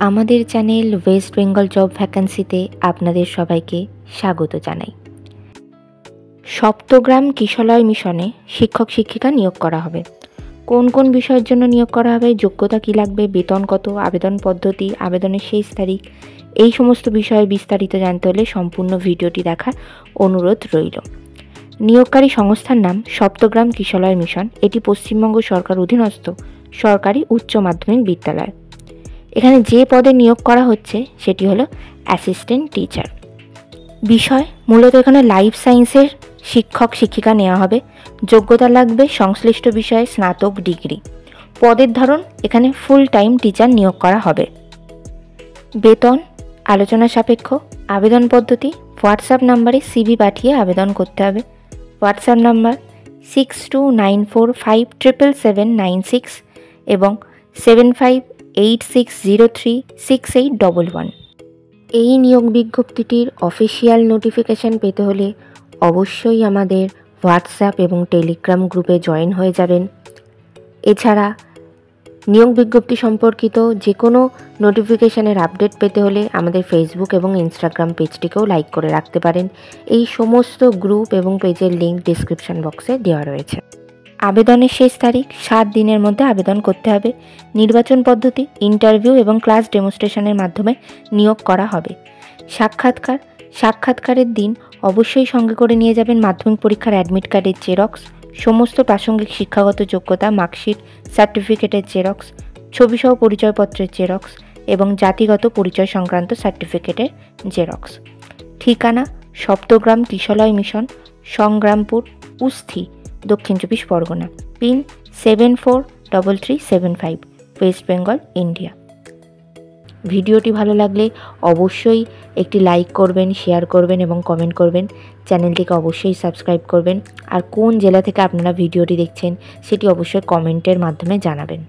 আমাদের channel West Bengal job ভ্যাকান্সিতে আপনাদের সবাইকে স্বাগত জানাই। সপ্তগ্রাম কিশলয় মিশনে শিক্ষক শিক্ষিকা নিয়োগ করা হবে। কোন কোন বিষয়ের জন্য নিয়োগ করা হবে, যোগ্যতা কী লাগবে, বেতন কত, আবেদন পদ্ধতি, আবেদনের শেষ তারিখ, এই সমস্ত বিষয়ে বিস্তারিত জানতে হলে সম্পূর্ণ ভিডিওটি দেখার অনুরোধ রইল। নিয়োগকারী সংস্থার নাম সপ্তগ্রাম কিশলয় মিশন। এটি পশ্চিমবঙ্গ সরকার অধীনস্থ সরকারি উচ্চ মাধ্যমিক বিদ্যালয়। এখানে যে পদে নিয়োগ করা হচ্ছে সেটি হলো অ্যাসিস্ট্যান্ট টিচার। বিষয় মূলত এখানে লাইফ সায়েন্সের শিক্ষক শিক্ষিকা নেওয়া হবে। যোগ্যতা লাগবে সংশ্লিষ্ট বিষয়ে স্নাতক ডিগ্রি। পদের ধরন এখানে ফুল টাইম টিচার নিয়োগ করা হবে। বেতন আলোচনা সাপেক্ষ। আবেদন পদ্ধতি হোয়াটসঅ্যাপ নাম্বারে সিভি পাঠিয়ে আবেদন করতে হবে। হোয়াটসঅ্যাপ নাম্বার 6294577796 এবং 7586036811। এই নিয়োগ বিজ্ঞপ্তিটির অফিসিয়াল নোটিফিকেশান পেতে হলে অবশ্যই আমাদের হোয়াটসঅ্যাপ এবং টেলিগ্রাম গ্রুপে জয়েন হয়ে যাবেন। এছাড়া নিয়োগ বিজ্ঞপ্তি সম্পর্কিত যে কোনো নোটিফিকেশানের আপডেট পেতে হলে আমাদের ফেসবুক এবং ইনস্টাগ্রাম পেজটিকেও লাইক করে রাখতে পারেন। এই সমস্ত গ্রুপ এবং পেজের লিঙ্ক ডিসক্রিপশন বক্সে দেওয়া রয়েছে। আবেদনের শেষ তারিখ 7 দিনের মধ্যে আবেদন করতে হবে। নির্বাচন পদ্ধতি ইন্টারভিউ এবং ক্লাস ডেমনস্ট্রেশনের মাধ্যমে নিয়োগ করা হবে। সাক্ষাৎকারের দিন অবশ্যই সঙ্গে করে নিয়ে যাবেন মাধ্যমিক পরীক্ষার অ্যাডমিট কার্ডের জেরক্স, সমস্ত প্রাসঙ্গিক শিক্ষাগত যোগ্যতা মার্কশিট, সার্টিফিকেটের জেরক্স, ছবিসহ পরিচয়পত্রের জেরক্স এবং জাতিগত পরিচয় সংক্রান্ত সার্টিফিকেটের জেরক্স। ঠিকানা সপ্তগ্রাম কিশলয় মিশন, সংগ্রামপুর, উস্থি, দক্ষিণ 24 Pargana. Pin 743375, West Bengal, India. ভিডিওটি ভালো লাগলে অবশ্যই একটি লাইক করবেন, শেয়ার করবেন এবং কমেন্ট করবেন। চ্যানেলটিকে অবশ্যই সাবস্ক্রাইব করবেন। আর কোন জেলা থেকে আপনারা ভিডিওটি দেখছেন সেটি অবশ্যই কমেন্টের মাধ্যমে জানাবেন।